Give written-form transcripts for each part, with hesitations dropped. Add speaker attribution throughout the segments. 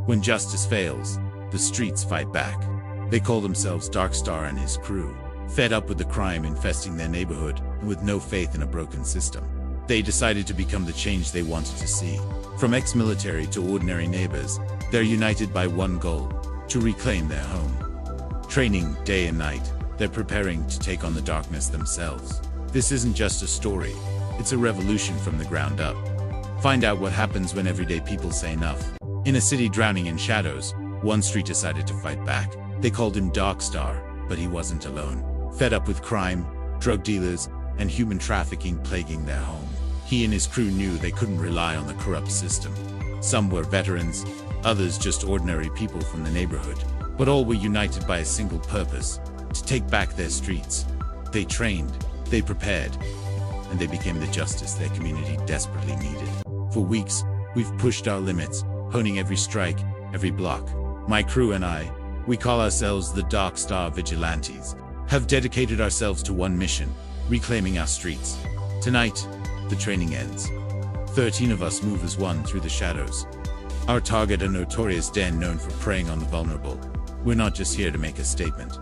Speaker 1: When justice fails, the streets fight back. They call themselves Darkstar and his crew. Fed up with the crime infesting their neighborhood and with no faith in a broken system, they decided to become the change they wanted to see. From ex-military to ordinary neighbors, they're united by one goal: to reclaim their home. Training day and night, they're preparing to take on the darkness themselves. This isn't just a story, it's a revolution from the ground up. Find out what happens when everyday people say enough. In a city drowning in shadows, one street decided to fight back. They called him Darkstar, but he wasn't alone. Fed up with crime, drug dealers, and human trafficking plaguing their home, he and his crew knew they couldn't rely on the corrupt system. Some were veterans, others just ordinary people from the neighborhood, but all were united by a single purpose: to take back their streets. They trained, they prepared, and they became the justice their community desperately needed. For weeks, we've pushed our limits, honing every strike, every block. My crew and I, we call ourselves the Darkstar Vigilantes, have dedicated ourselves to one mission: reclaiming our streets. Tonight, the training ends. 13 of us move as one through the shadows. Our target, a notorious den known for preying on the vulnerable. We're not just here to make a statement.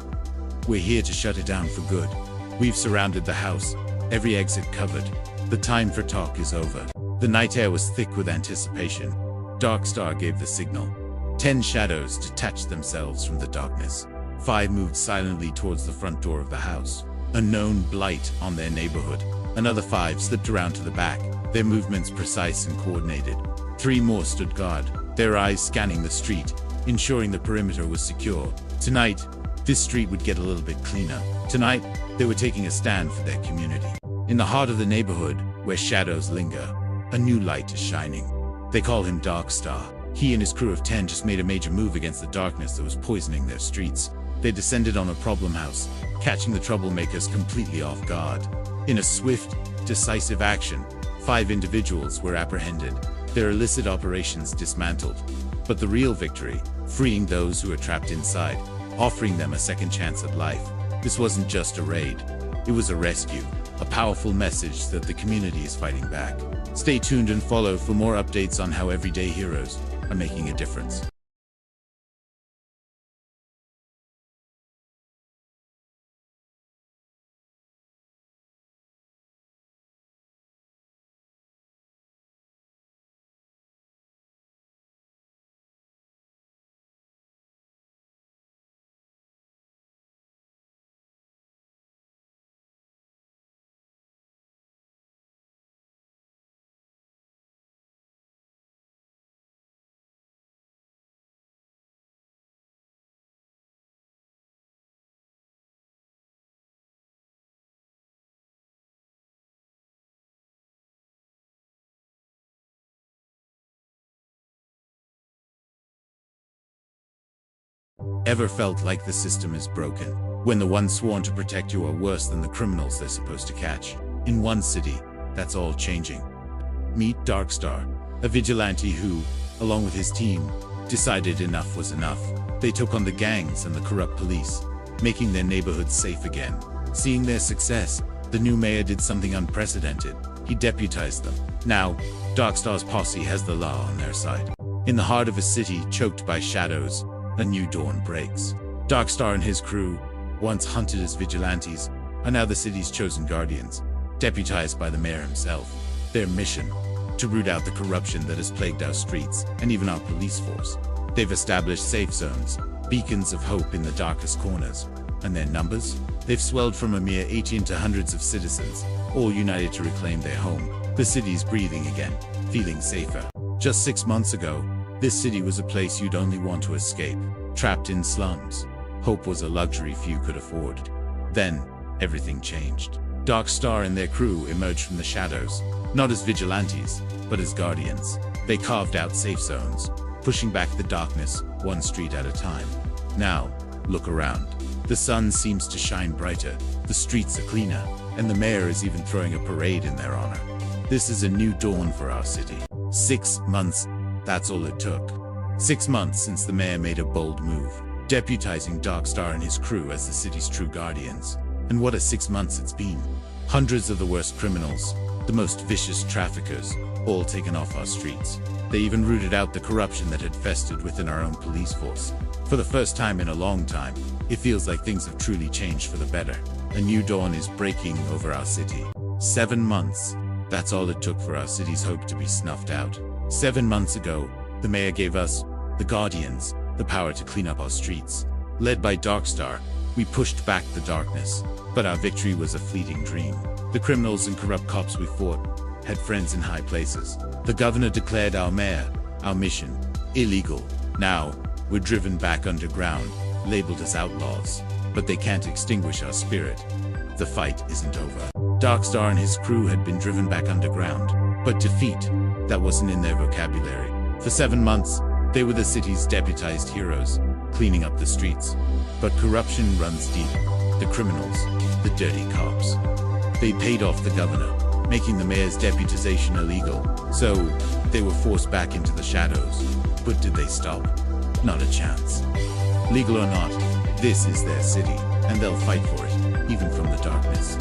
Speaker 1: We're here to shut it down for good. We've surrounded the house, every exit covered. The time for talk is over. The night air was thick with anticipation. Darkstar gave the signal. 10 shadows detached themselves from the darkness. 5 moved silently towards the front door of the house, a known blight on their neighborhood. Another 5 slipped around to the back, their movements precise and coordinated. 3 more stood guard, their eyes scanning the street, ensuring the perimeter was secure. Tonight, this street would get a little bit cleaner. Tonight, they were taking a stand for their community. In the heart of the neighborhood, where shadows linger, a new light is shining. They call him Darkstar. He and his crew of 10 just made a major move against the darkness that was poisoning their streets. They descended on a problem house, catching the troublemakers completely off guard. In a swift, decisive action, 5 individuals were apprehended, their illicit operations dismantled. But the real victory, freeing those who were trapped inside, offering them a second chance at life. This wasn't just a raid, it was a rescue, a powerful message that the community is fighting back. Stay tuned and follow for more updates on how everyday heroes are making a difference. Ever felt like the system is broken? When the ones sworn to protect you are worse than the criminals they're supposed to catch? In one city, that's all changing. Meet Darkstar, a vigilante who, along with his team, decided enough was enough. They took on the gangs and the corrupt police, making their neighborhoods safe again. Seeing their success, the new mayor did something unprecedented. He deputized them. Now, Darkstar's posse has the law on their side. In the heart of a city choked by shadows, a new dawn breaks. Darkstar and his crew, once hunted as vigilantes, are now the city's chosen guardians, deputized by the mayor himself. Their mission: to root out the corruption that has plagued our streets and even our police force. They've established safe zones, beacons of hope in the darkest corners. And their numbers? They've swelled from a mere 80 into hundreds of citizens, all united to reclaim their home. The city's breathing again, feeling safer. Just 6 months ago, this city was a place you'd only want to escape, trapped in slums. Hope was a luxury few could afford. Then, everything changed. Darkstar and their crew emerged from the shadows, not as vigilantes, but as guardians. They carved out safe zones, pushing back the darkness, one street at a time. Now, look around. The sun seems to shine brighter, the streets are cleaner, and the mayor is even throwing a parade in their honor. This is a new dawn for our city. 6 months. That's all it took. 6 months since the mayor made a bold move, deputizing Darkstar and his crew as the city's true guardians. And what a 6 months it's been. Hundreds of the worst criminals, the most vicious traffickers, all taken off our streets. They even rooted out the corruption that had festered within our own police force. For the first time in a long time, it feels like things have truly changed for the better. A new dawn is breaking over our city. 7 months. That's all it took for our city's hope to be snuffed out. 7 months ago, the mayor gave us, the Guardians, the power to clean up our streets. Led by Darkstar, we pushed back the darkness. But our victory was a fleeting dream. The criminals and corrupt cops we fought had friends in high places. The governor declared our mayor, our mission, illegal. Now, we're driven back underground, labeled as outlaws. But they can't extinguish our spirit. The fight isn't over. Darkstar and his crew had been driven back underground. But defeat, that wasn't in their vocabulary. For 7 months, they were the city's deputized heroes, cleaning up the streets. But corruption runs deep. The criminals, the dirty cops. They paid off the governor, making the mayor's deputization illegal. So, they were forced back into the shadows. But did they stop? Not a chance. Legal or not, this is their city, and they'll fight for it, even from the darkness.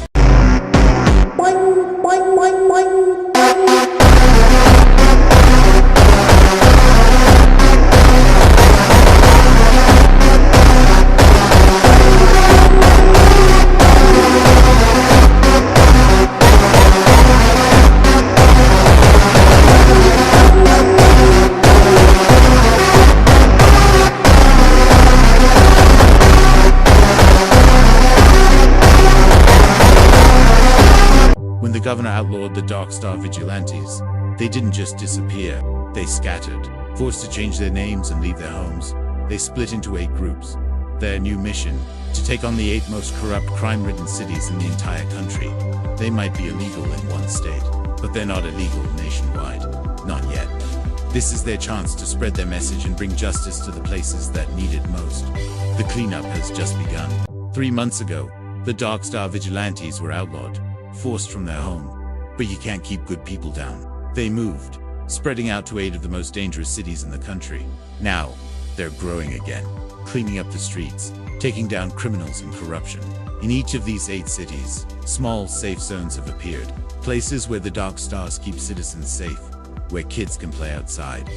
Speaker 1: When the governor outlawed the Darkstar vigilantes, they didn't just disappear, they scattered. Forced to change their names and leave their homes, they split into 8 groups. Their new mission, to take on the 8 most corrupt, crime-ridden cities in the entire country. They might be illegal in one state, but they're not illegal nationwide. Not yet. This is their chance to spread their message and bring justice to the places that need it most. The cleanup has just begun. 3 months ago, the Darkstar vigilantes were outlawed, forced from their home. But you can't keep good people down. They moved, spreading out to 8 of the most dangerous cities in the country. Now, they're growing again, cleaning up the streets, taking down criminals and corruption. In each of these 8 cities, small, safe zones have appeared. Places where the Darkstars keep citizens safe, where kids can play outside.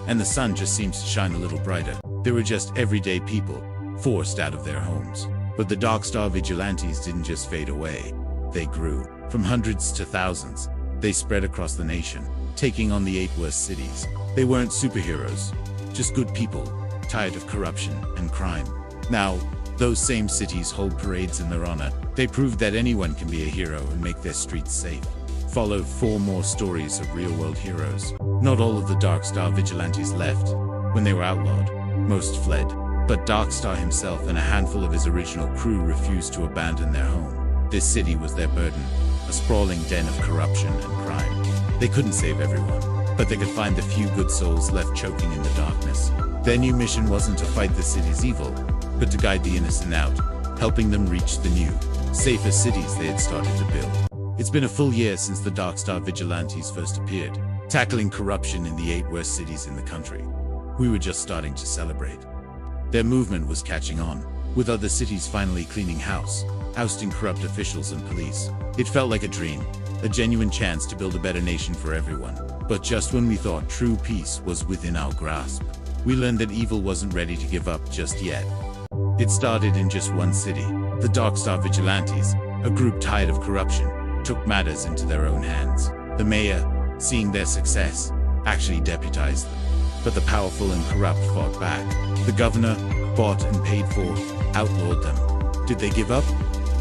Speaker 1: And the sun just seems to shine a little brighter. They were just everyday people, forced out of their homes. But the Darkstar vigilantes didn't just fade away. They grew. From hundreds to thousands, they spread across the nation, taking on the 8 worst cities. They weren't superheroes, just good people, tired of corruption and crime. Now, those same cities hold parades in their honor. They proved that anyone can be a hero and make their streets safe. Followed 4 more stories of real-world heroes. Not all of the Darkstar vigilantes left. When they were outlawed, most fled. But Darkstar himself and a handful of his original crew refused to abandon their home. This city was their burden, a sprawling den of corruption and crime. They couldn't save everyone, but they could find the few good souls left choking in the darkness. Their new mission wasn't to fight the city's evil, but to guide the innocent out, helping them reach the new, safer cities they had started to build. It's been a full year since the Darkstar vigilantes first appeared, tackling corruption in the 8 worst cities in the country. We were just starting to celebrate. Their movement was catching on, with other cities finally cleaning house, ousting corrupt officials and police. It felt like a dream, a genuine chance to build a better nation for everyone. But just when we thought true peace was within our grasp, we learned that evil wasn't ready to give up just yet. It started in just one city. The Darkstar vigilantes, a group tired of corruption, took matters into their own hands. The mayor, seeing their success, actually deputized them. But the powerful and corrupt fought back. The governor, bought and paid for, outlawed them. Did they give up?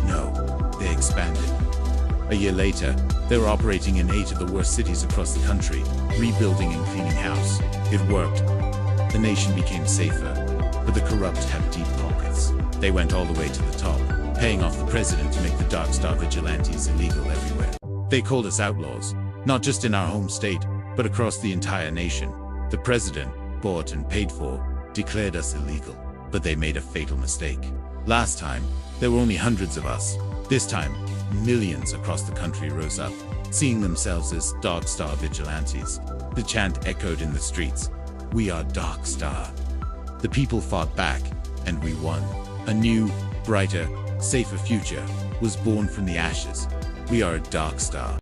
Speaker 1: No, they expanded. A year later, they were operating in 8 of the worst cities across the country, rebuilding and cleaning house. It worked. The nation became safer, but the corrupt have deep pockets. They went all the way to the top, paying off the president to make the Darkstar vigilantes illegal everywhere. They called us outlaws, not just in our home state, but across the entire nation. The president, bought and paid for, declared us illegal, but they made a fatal mistake. Last time, there were only hundreds of us. This time, millions across the country rose up, seeing themselves as Darkstar vigilantes. The chant echoed in the streets, "We are Darkstar." The people fought back, and we won. A new, brighter, safer future was born from the ashes. We are a Darkstar.